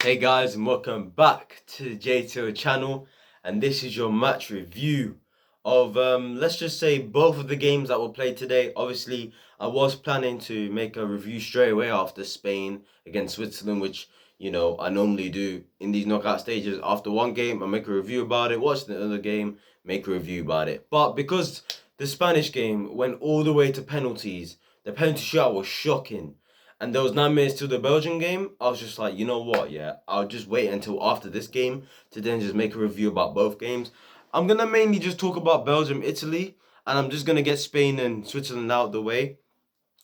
Hey guys, and welcome back to the JTO channel, and this is your match review of let's just say both of the games that were played today. Obviously, I was planning to make a review straight away after Spain against Switzerland, which I normally do in these knockout stages. After one game, I make a review about it, watch the other game, make a review about it. But because the Spanish game went all the way to penalties, the penalty shootout was shocking. And there was 9 minutes to the Belgian game. I was just like, you know what? Yeah, I'll just wait until after this game to then just make a review about both games. I'm gonna mainly just talk about Belgium, Italy, and I'm just gonna get Spain and Switzerland out of the way.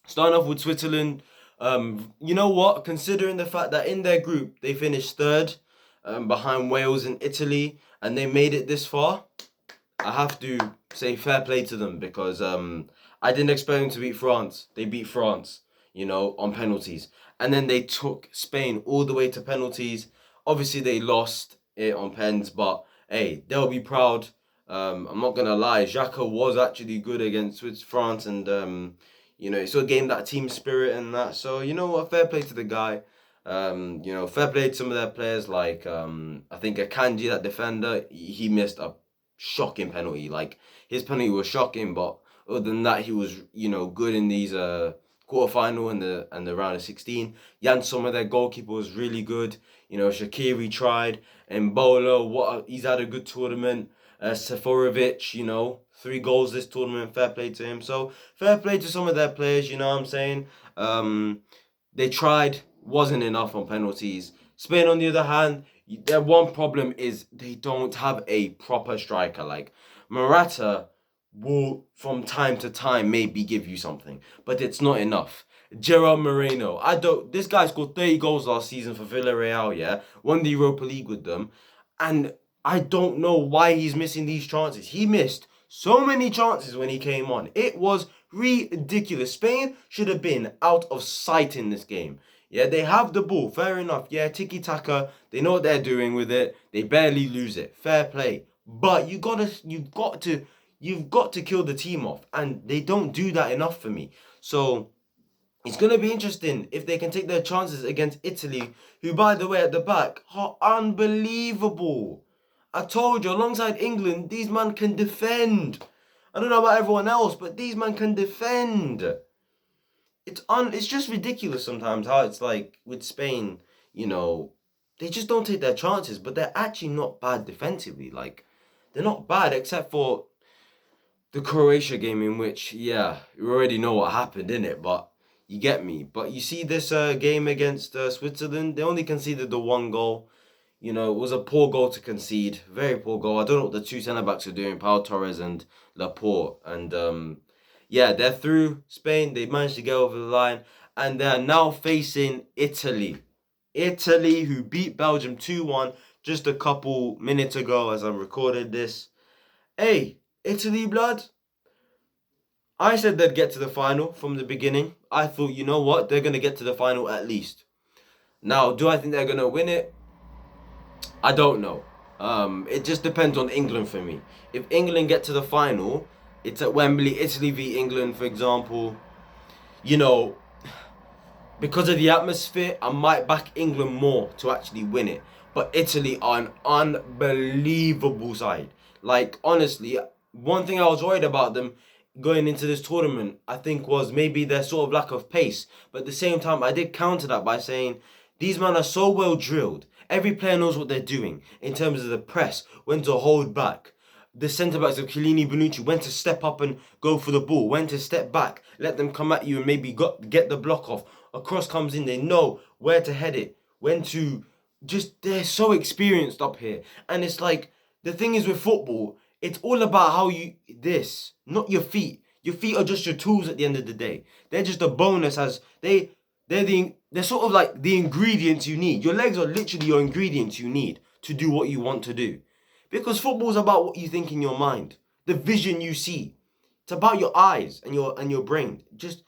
Starting off with Switzerland, you know what? Considering the fact that in their group they finished third, behind Wales and Italy, and they made it this far, I have to say fair play to them because I didn't expect them to beat France. They beat France, on penalties. And then they took Spain all the way to penalties. Obviously, they lost it on pens, but hey, they'll be proud. I'm not gonna lie, Xhaka was actually good against France, and it's a game that team spirit and that. So you know what, fair play to the guy. Fair play to some of their players like I think Akanji, that defender, he missed a shocking penalty. Like his penalty was shocking, but other than that, he was good in these quarterfinal and the round of 16. Jan Sommer, their goalkeeper, was really good. Shaqiri tried, and Bolo, he's had a good tournament. Seferovic, 3 goals this tournament. Fair play to him. So fair play to some of their players. You know what I'm saying? They tried, wasn't enough on penalties. Spain, on the other hand, their one problem is they don't have a proper striker. Like Morata will, from time to time, maybe give you something, but it's not enough. Gerard Moreno, this guy scored 30 goals last season for Villarreal, yeah? Won the Europa League with them, and I don't know why he's missing these chances. He missed so many chances when he came on. It was ridiculous. Spain should have been out of sight in this game. Yeah, they have the ball, fair enough. Yeah, tiki-taka, they know what they're doing with it. They barely lose it. Fair play. But you've got to kill the team off, and they don't do that enough for me. So it's going to be interesting if they can take their chances against Italy, who, by the way, at the back are unbelievable. I told you, alongside England, these men can defend. I don't know about everyone else, but these men can defend. It's just ridiculous sometimes how it's like with Spain, they just don't take their chances, but they're actually not bad defensively. Like, they're not bad except for the Croatia game, in which, yeah, you already know what happened in it, but you get me. But you see this game against Switzerland, they only conceded the 1 goal. It was a poor goal to concede, very poor goal. I don't know what the two centre backs are doing, Pau Torres and Laporte, and yeah, they're through. Spain, they managed to get over the line, and they're now facing Italy. Italy, who beat Belgium 2-1 just a couple minutes ago as I recorded this. Hey, Italy, blood. I said they'd get to the final from the beginning. I thought, you know what, they're going to get to the final at least. Now, do I think they're going to win it? I don't know. It just depends on England for me. If England get to the final, it's at Wembley, Italy v England, for example. You know, because of the atmosphere, I might back England more to actually win it. But Italy are an unbelievable side. Like, honestly, one thing I was worried about them going into this tournament, I think, was maybe their sort of lack of pace. But at the same time, I did counter that by saying, these men are so well drilled. Every player knows what they're doing in terms of the press, when to hold back. The centre-backs of Chiellini, Bonucci, when to step up and go for the ball, when to step back, let them come at you and maybe get the block off. A cross comes in, they know where to head it, when to they're so experienced up here. And it's like, the thing is with football, it's all about not your feet. Your feet are just your tools at the end of the day. They're just a bonus they're sort of like the ingredients you need. Your legs are literally your ingredients you need to do what you want to do. Because football is about what you think in your mind, the vision you see. It's about your eyes and your brain, just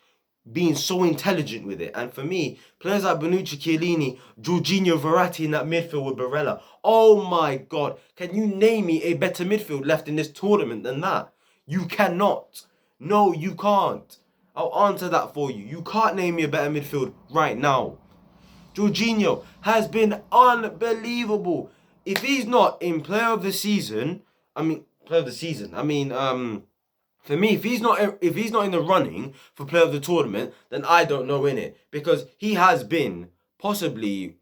being so intelligent with it. And for me, players like Bonucci, Chiellini, Jorginho, Verratti in that midfield with Barella. Oh my God, can you name me a better midfield left in this tournament than that? You cannot. No, you can't. I'll answer that for you. You can't name me a better midfield right now. Jorginho has been unbelievable. If he's not in player of the season, player of the season. For me, if he's not in the running for player of the tournament, then I don't know in it because he has been possibly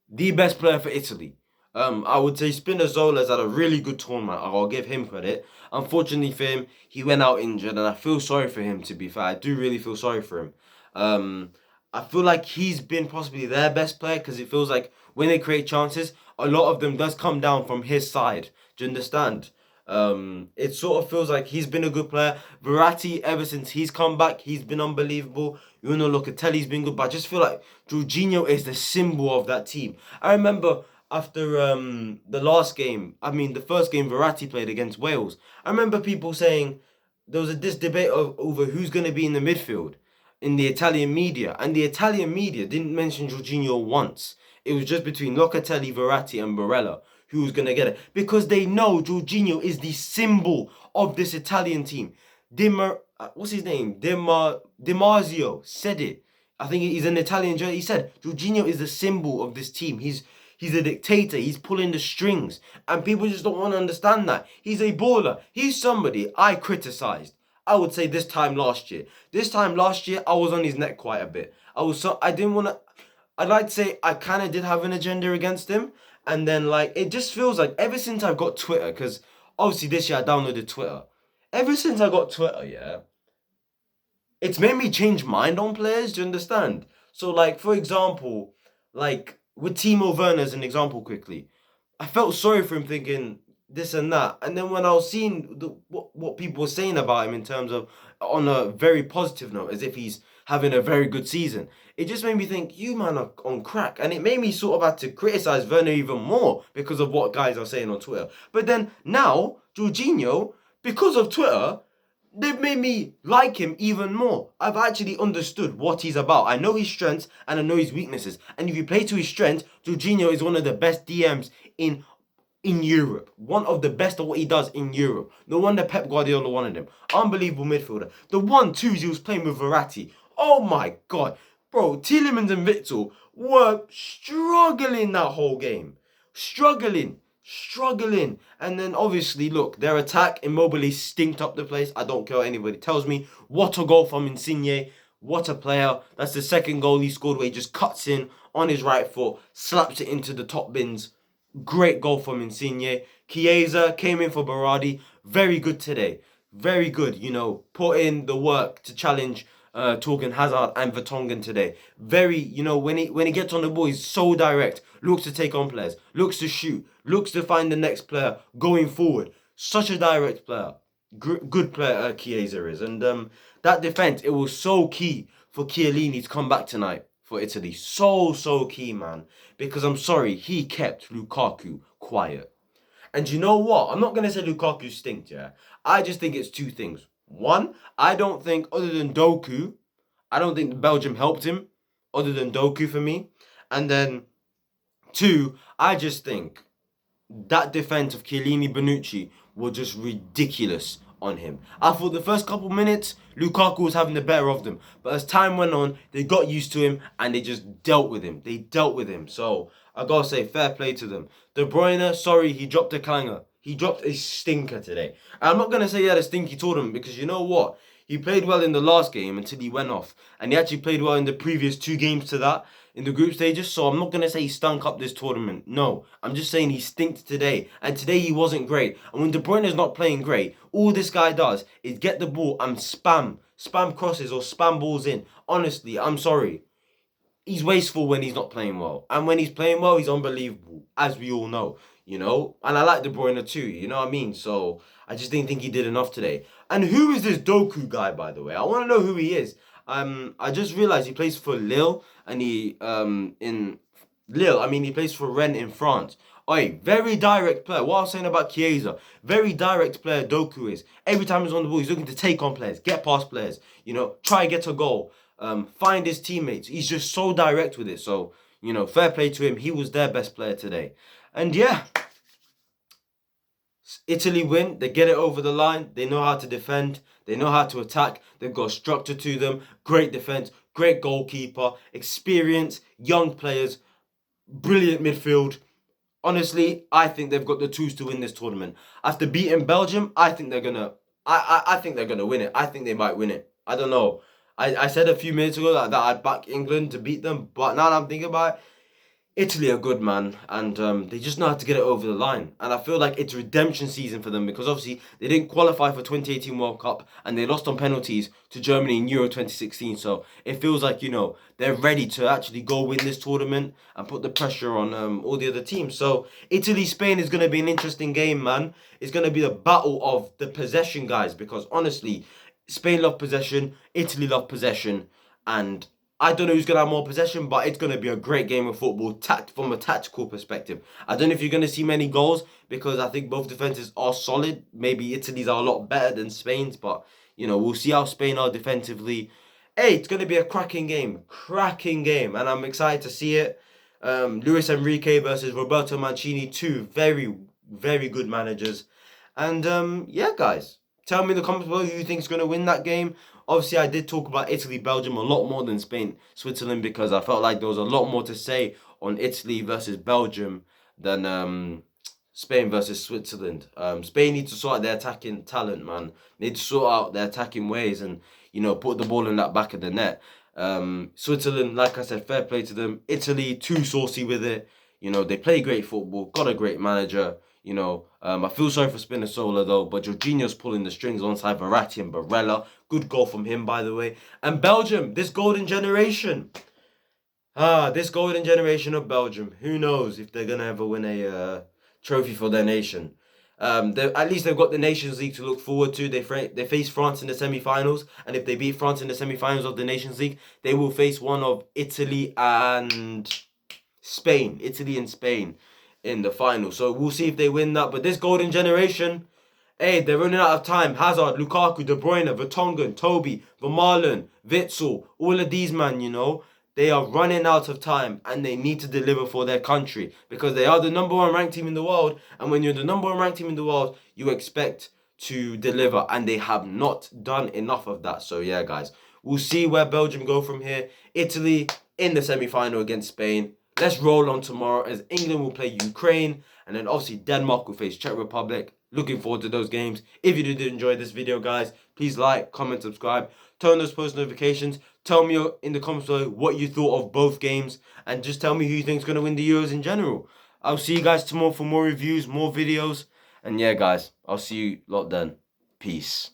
the best player for Italy. I would say Spinazzola's had a really good tournament. I'll give him credit. Unfortunately for him, he went out injured, and I feel sorry for him. To be fair, I do really feel sorry for him. Um, I feel like he's been possibly their best player because it feels like when they create chances, a lot of them does come down from his side. Do you understand? It sort of feels like he's been a good player. Verratti, ever since he's come back, he's been unbelievable. You know, Locatelli's been good, but I just feel like Jorginho is the symbol of that team. I remember after the last game, the first game Verratti played against Wales. I remember people saying there was this debate over who's going to be in the midfield in the Italian media, and the Italian media didn't mention Jorginho once. It was just between Locatelli, Verratti, and Barella who was going to get it because they know Jorginho is the symbol of this Italian team. What's his name? Dimarzio said it. I think he's an Italian journalist. He said Jorginho is the symbol of this team. He's a dictator. He's pulling the strings, and people just don't want to understand that. He's a baller. He's somebody I criticized. I would say this time last year. This time last year, I was on his neck quite a bit. I didn't want to. I'd like to say I kind of did have an agenda against him, and then like it just feels like ever since I've got Twitter, because obviously this year I downloaded Twitter. Ever since I got Twitter, yeah, it's made me change mind on players. Do you understand? So like for example, like with Timo Werner as an example, quickly, I felt sorry for him, thinking this and that, and then when I was seeing what people were saying about him in terms of on a very positive note, as if he's having a very good season, it just made me think you man are on crack, and it made me sort of have to criticize Werner even more because of what guys are saying on Twitter. But then now Jorginho, because of Twitter, they've made me like him even more. I've actually understood what he's about. I know his strengths and I know his weaknesses. And if you play to his strengths, Jorginho is one of the best DMs in Europe. One of the best of what he does in Europe. No wonder Pep Guardiola wanted him. Unbelievable midfielder. The 1-2s he was playing with Verratti. Oh my god. Bro, Tielemans and Witsel were struggling that whole game. Struggling. And then obviously, look, their attack, Immobile stinked up the place. I don't care what anybody tells me. What a goal from Insigne. What a player. That's the second goal he scored where he just cuts in on his right foot, slaps it into the top bins. Great goal from Insigne. Chiesa came in for Berardi. Very good today. Very good. Put in the work to challenge Torgan Hazard and Vertonghen today. Very, when he gets on the ball, he's so direct. Looks to take on players. Looks to shoot. Looks to find the next player going forward. Such a direct player. Good player Chiesa is. And that defense, it was so key for Chiellini to come back tonight for Italy. So key, man. Because I'm sorry, he kept Lukaku quiet. And you know what? I'm not going to say Lukaku stinks, yeah? I just think it's two things. One, I don't think, other than Doku, I don't think Belgium helped him, other than Doku for me. And then, two, I just think that defense of Chiellini Bonucci was just ridiculous on him. I thought the first couple minutes, Lukaku was having the better of them. But as time went on, they got used to him and they just dealt with him. So I gotta say, fair play to them. De Bruyne, sorry, he dropped a clanger. He dropped a stinker today. I'm not gonna say he had a stinky tournament because you know what? He played well in the last game until he went off. And he actually played well in the previous two games to that in the group stages. So I'm not going to say he stunk up this tournament. No, I'm just saying he stinked today. And today he wasn't great. And when De Bruyne is not playing great, all this guy does is get the ball and spam crosses or spam balls in. Honestly, I'm sorry. He's wasteful when he's not playing well. And when he's playing well, he's unbelievable, as we all know, And I like De Bruyne too, you know what I mean? So I just didn't think he did enough today. And who is this Doku guy, by the way? I want to know who he is. I just realized he plays for Lille, and in Lille, he plays for Rennes in France. Oi, very direct player. What I was saying about Chiesa, very direct player Doku is. Every time he's on the ball, he's looking to take on players, get past players, try and get a goal, find his teammates. He's just so direct with it. So, fair play to him. He was their best player today. And yeah, Italy win. They get it over the line. They know how to defend. They know how to attack. They've got structure to them. Great defense. great goalkeeper, experience, young players, brilliant midfield. Honestly, I think they've got the tools to win this tournament. After beating Belgium, I think they're gonna. I think they're gonna win it. I think they might win it. I don't know. I said a few minutes ago that I'd back England to beat them, but now that I'm thinking about it, Italy are good, man, and they just know how to get it over the line. And I feel like it's redemption season for them because obviously they didn't qualify for 2018 World Cup and they lost on penalties to Germany in Euro 2016. So it feels like, they're ready to actually go win this tournament and put the pressure on all the other teams. So Italy-Spain is going to be an interesting game, man. It's going to be the battle of the possession guys because honestly, Spain love possession, Italy love possession, and I don't know who's going to have more possession, but it's going to be a great game of football from a tactical perspective. I don't know if you're going to see many goals because I think both defenses are solid. Maybe Italy's are a lot better than Spain's, but, we'll see how Spain are defensively. Hey, it's going to be a cracking game. Cracking game. And I'm excited to see it. Luis Enrique versus Roberto Mancini, two very, very good managers. And yeah, guys, tell me in the comments below who you think is going to win that game. Obviously, I did talk about Italy, Belgium a lot more than Spain, Switzerland because I felt like there was a lot more to say on Italy versus Belgium than Spain versus Switzerland. Spain need to sort out their attacking talent, man. They need to sort out their attacking ways and, put the ball in that back of the net. Switzerland, like I said, fair play to them. Italy, too saucy with it. They play great football, got a great manager. I feel sorry for Spinazzola though, but Jorginho's pulling the strings alongside Verratti and Barella. Good goal from him, by the way. And Belgium, this golden generation. This golden generation of Belgium. Who knows if they're gonna ever win a trophy for their nation. At least they've got the Nations League to look forward to. They face France in the semi-finals, and if they beat France in the semi-finals of the Nations League, they will face one of Italy and Spain. Italy and Spain in the final. So we'll see if they win that. But this golden generation, hey, they're running out of time. Hazard, Lukaku, De Bruyne, Vertonghen, Toby, Vermaelen, Witsel, all of these man, they are running out of time and they need to deliver for their country because they are the number one ranked team in the world. And when you're the number one ranked team in the world, you expect to deliver, and they have not done enough of that. So yeah, guys, we'll see where Belgium go from here. Italy in the semi-final against Spain. Let's roll on tomorrow as England will play Ukraine, and then obviously Denmark will face Czech Republic. Looking forward to those games. If you did enjoy this video, guys, please like, comment, subscribe, turn those post notifications. Tell me in the comments below what you thought of both games, and just tell me who you think is going to win the Euros in general. I'll see you guys tomorrow for more reviews, more videos, and yeah, guys, I'll see you lot then. Peace.